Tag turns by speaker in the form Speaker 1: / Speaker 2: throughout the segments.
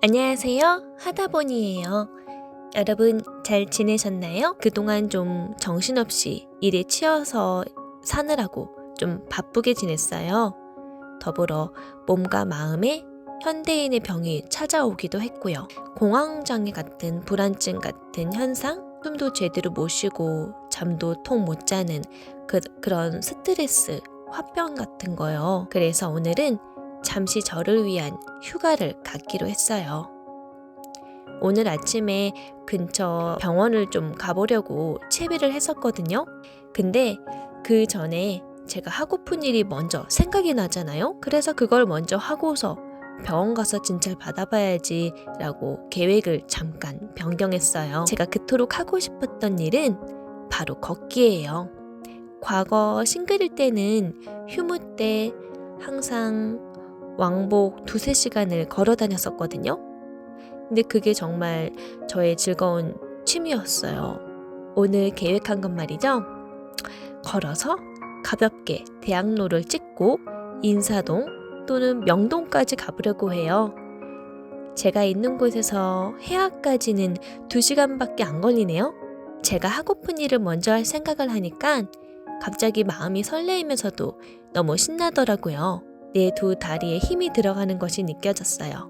Speaker 1: 안녕하세요. 하다보니예요. 여러분 잘 지내셨나요? 그동안 좀 정신없이 일에 치여서 사느라고 좀 바쁘게 지냈어요. 더불어 몸과 마음에 현대인의 병이 찾아오기도 했고요. 공황장애 같은 불안증 같은 현상, 숨도 제대로 못 쉬고 잠도 통 못 자는 그런 스트레스, 화병 같은 거요. 그래서 오늘은 잠시 저를 위한 휴가를 갖기로 했어요. 오늘 아침에 근처 병원을 좀 가보려고 채비를 했었거든요. 근데 그 전에 제가 하고픈 일이 먼저 생각이 나잖아요. 그래서 그걸 먼저 하고서 병원 가서 진찰 받아봐야지 라고 계획을 잠깐 변경했어요. 제가 그토록 하고 싶었던 일은 바로 걷기예요. 과거 싱글일 때는 휴무 때 항상 왕복 2-3시간을 걸어 다녔었거든요. 근데 그게 정말 저의 즐거운 취미였어요. 오늘 계획한 건 말이죠. 걸어서 가볍게 대학로를 찍고 인사동 또는 명동까지 가보려고 해요. 제가 있는 곳에서 해악까지는 2시간밖에 안 걸리네요. 제가 하고픈 일을 먼저 할 생각을 하니까 갑자기 마음이 설레이면서도 너무 신나더라고요. 내 두 다리에 힘이 들어가는 것이 느껴졌어요.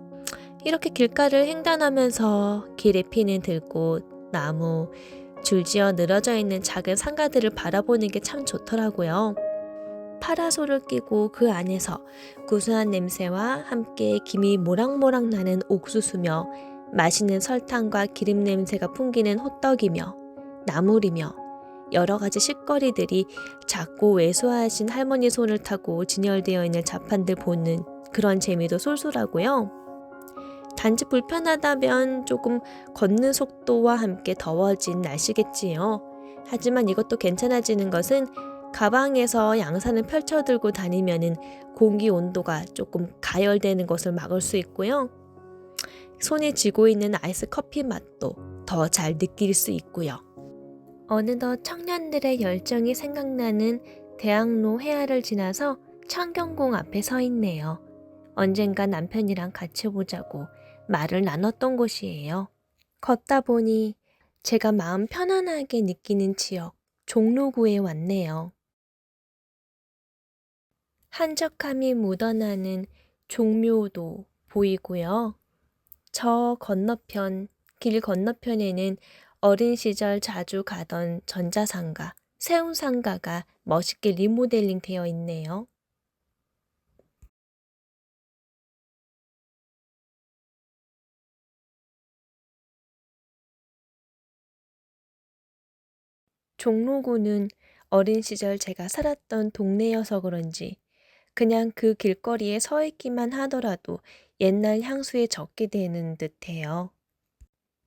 Speaker 1: 이렇게 길가를 횡단하면서 길에 피는 들꽃, 나무, 줄지어 늘어져 있는 작은 상가들을 바라보는 게 참 좋더라고요. 파라솔을 끼고 그 안에서 구수한 냄새와 함께 김이 모락모락 나는 옥수수며 맛있는 설탕과 기름 냄새가 풍기는 호떡이며 나물이며 여러 가지 식거리들이 작고 왜소하신 할머니 손을 타고 진열되어 있는 자판들 보는 그런 재미도 쏠쏠하고요. 단지 불편하다면 조금 걷는 속도와 함께 더워진 날씨겠지요. 하지만 이것도 괜찮아지는 것은 가방에서 양산을 펼쳐들고 다니면은 공기 온도가 조금 가열되는 것을 막을 수 있고요. 손에 쥐고 있는 아이스 커피 맛도 더 잘 느낄 수 있고요. 어느덧 청년들의 열정이 생각나는 대학로 해안을 지나서 창경궁 앞에 서 있네요. 언젠가 남편이랑 같이 보자고 말을 나눴던 곳이에요. 걷다 보니 제가 마음 편안하게 느끼는 지역 종로구에 왔네요. 한적함이 묻어나는 종묘도 보이고요. 저 건너편, 길 건너편에는 어린 시절 자주 가던 전자상가, 세운상가가 멋있게 리모델링 되어 있네요. 종로구는 어린 시절 제가 살았던 동네여서 그런지 그냥 그 길거리에 서 있기만 하더라도 옛날 향수에 젖게 되는 듯해요.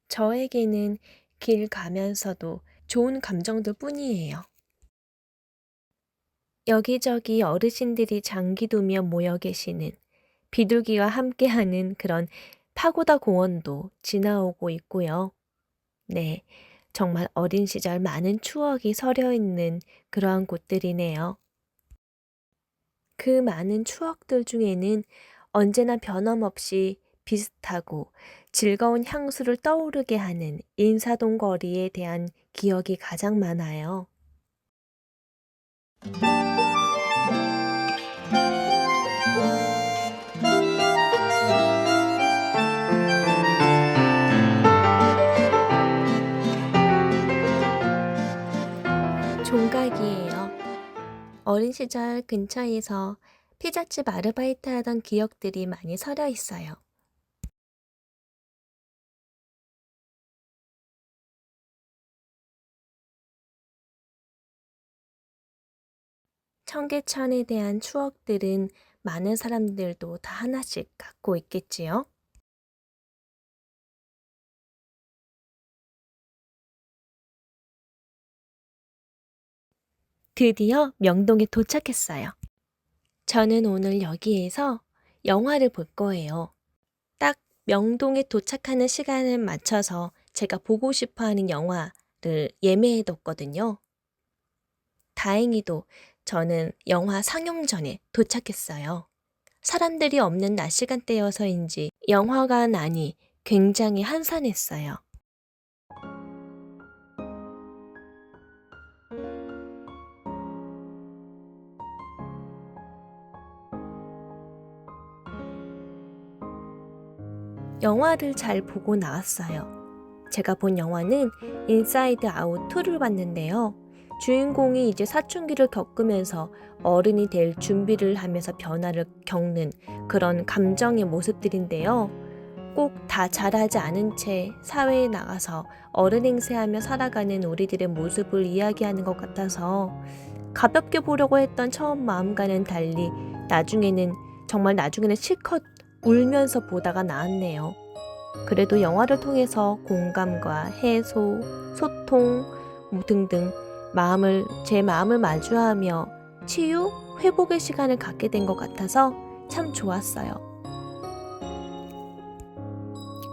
Speaker 1: 저에게는 길 가면서도 좋은 감정들 뿐이에요. 여기저기 어르신들이 장기두며 모여 계시는 비둘기와 함께하는 그런 파고다 공원도 지나오고 있고요. 네, 정말 어린 시절 많은 추억이 서려 있는 그러한 곳들이네요. 그 많은 추억들 중에는 언제나 변함없이 비슷하고 즐거운 향수를 떠오르게 하는 인사동 거리에 대한 기억이 가장 많아요. 종각이에요. 어린 시절 근처에서 피자집 아르바이트 하던 기억들이 많이 서려 있어요. 청계천에 대한 추억들은 많은 사람들도 다 하나씩 갖고 있겠지요? 드디어 명동에 도착했어요. 저는 오늘 여기에서 영화를 볼 거예요. 딱 명동에 도착하는 시간을 맞춰서 제가 보고 싶어 하는 영화를 예매해 뒀거든요. 다행히도 저는 영화 상영 전에 도착했어요. 사람들이 없는 낮 시간대여서인지 영화관 안이 굉장히 한산했어요. 영화를 잘 보고 나왔어요. 제가 본 영화는 인사이드 아웃 2를 봤는데요. 주인공이 이제 사춘기를 겪으면서 어른이 될 준비를 하면서 변화를 겪는 그런 감정의 모습들인데요. 꼭 다 잘하지 않은 채 사회에 나가서 어른 행세하며 살아가는 우리들의 모습을 이야기하는 것 같아서 가볍게 보려고 했던 처음 마음과는 달리 나중에는 실컷 울면서 보다가 나왔네요. 그래도 영화를 통해서 공감과 해소, 소통 등등 제 마음을 마주하며 치유, 회복의 시간을 갖게 된 것 같아서 참 좋았어요.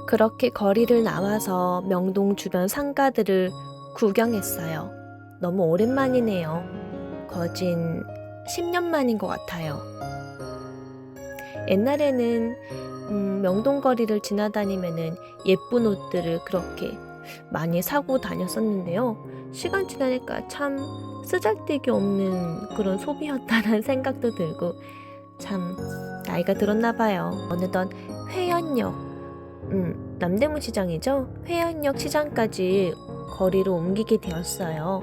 Speaker 1: 그렇게 거리를 나와서 명동 주변 상가들을 구경했어요. 너무 오랜만이네요. 거진 10년 만인 것 같아요. 옛날에는 명동 거리를 지나다니면은 예쁜 옷들을 그렇게 많이 사고 다녔었는데요. 시간 지나니까 참 쓰잘데기 없는 그런 소비였다는 생각도 들고 참 나이가 들었나 봐요. 어느덧 회원역, 남대문 시장이죠? 회원역 시장까지 거리로 옮기게 되었어요.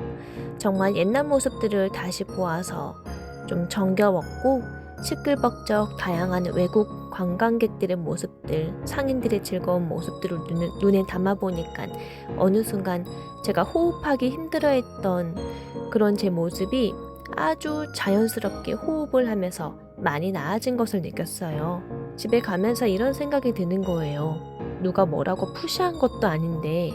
Speaker 1: 정말 옛날 모습들을 다시 보아서 좀 정겨웠고 시끌벅적 다양한 외국 관광객들의 모습들, 상인들의 즐거운 모습들을 눈에 담아보니까 어느 순간 제가 호흡하기 힘들어했던 그런 제 모습이 아주 자연스럽게 호흡을 하면서 많이 나아진 것을 느꼈어요. 집에 가면서 이런 생각이 드는 거예요. 누가 뭐라고 푸시한 것도 아닌데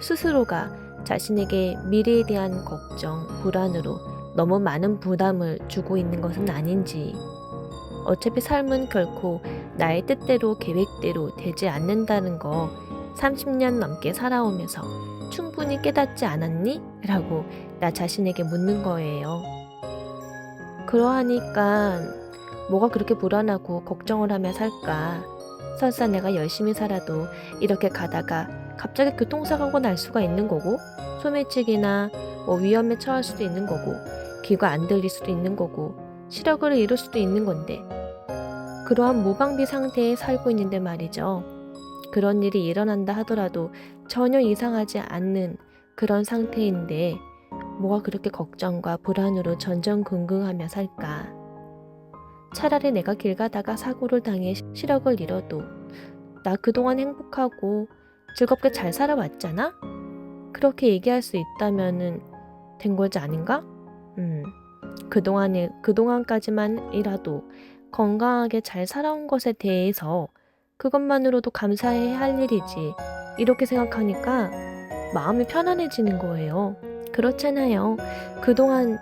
Speaker 1: 스스로가 자신에게 미래에 대한 걱정, 불안으로 너무 많은 부담을 주고 있는 것은 아닌지. 어차피 삶은 결코 나의 뜻대로 계획대로 되지 않는다는 거 30년 넘게 살아오면서 충분히 깨닫지 않았니? 라고 나 자신에게 묻는 거예요. 그러하니까 뭐가 그렇게 불안하고 걱정을 하며 살까? 설사 내가 열심히 살아도 이렇게 가다가 갑자기 교통사고가 날 수가 있는 거고 소매치기나 위험에 처할 수도 있는 거고 귀가 안 들릴 수도 있는 거고 시력을 잃을 수도 있는 건데 그러한 무방비 상태에 살고 있는데 말이죠. 그런 일이 일어난다 하더라도 전혀 이상하지 않는 그런 상태인데 뭐가 그렇게 걱정과 불안으로 전전긍긍하며 살까? 차라리 내가 길 가다가 사고를 당해 시력을 잃어도 나 그동안 행복하고 즐겁게 잘 살아왔잖아? 그렇게 얘기할 수 있다면은 된 거지 아닌가? 그동안까지만이라도 건강하게 잘 살아온 것에 대해서 그것만으로도 감사해야 할 일이지. 이렇게 생각하니까 마음이 편안해지는 거예요. 그렇잖아요. 그동안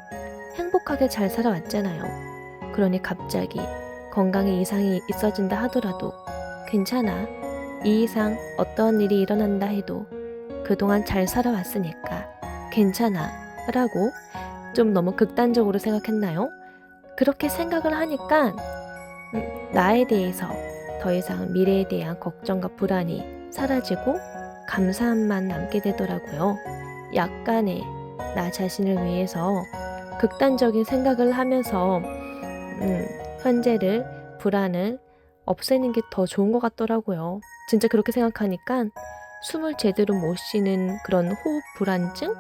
Speaker 1: 행복하게 잘 살아왔잖아요. 그러니 갑자기 건강에 이상이 있어진다 하더라도 괜찮아. 이 이상 어떠한 일이 일어난다 해도 그동안 잘 살아왔으니까 괜찮아. 라고 좀 너무 극단적으로 생각했나요? 그렇게 생각을 하니까 나에 대해서 더 이상 미래에 대한 걱정과 불안이 사라지고 감사함만 남게 되더라고요. 약간의 나 자신을 위해서 극단적인 생각을 하면서 현재를 불안을 없애는 게 더 좋은 것 같더라고요. 진짜 그렇게 생각하니까 숨을 제대로 못 쉬는 그런 호흡 불안증?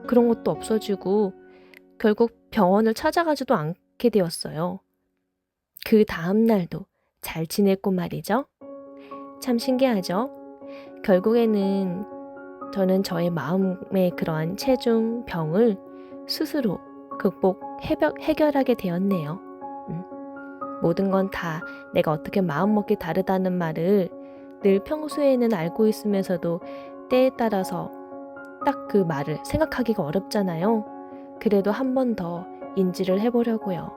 Speaker 1: 그런 것도 없어지고 결국 병원을 찾아가지도 않게 되었어요. 그 다음 날도 잘 지냈고 말이죠. 참 신기하죠? 결국에는 저는 저의 마음의 그러한 체중 병을 스스로 해결하게 되었네요. 모든 건 다 내가 어떻게 마음먹기 다르다는 말을 늘 평소에는 알고 있으면서도 때에 따라서 딱 그 말을 생각하기가 어렵잖아요. 그래도 한 번 더 인지를 해보려고요.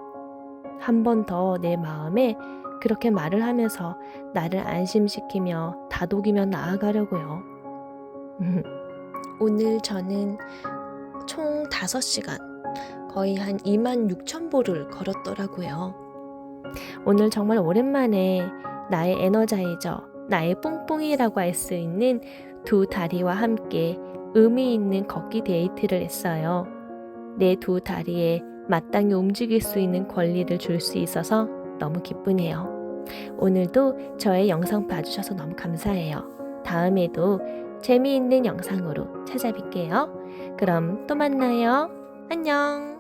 Speaker 1: 한 번 더 내 마음에 그렇게 말을 하면서 나를 안심시키며 다독이며 나아가려고요. 오늘 저는 총 5시간 거의 한 26,000보를 걸었더라고요. 오늘 정말 오랜만에 나의 에너자이저, 나의 뿡뿡이라고 할 수 있는 두 다리와 함께 의미 있는 걷기 데이트를 했어요. 내 두 다리에 마땅히 움직일 수 있는 권리를 줄 수 있어서 너무 기쁘네요. 오늘도 저의 영상 봐주셔서 너무 감사해요. 다음에도 재미있는 영상으로 찾아뵐게요. 그럼 또 만나요. 안녕.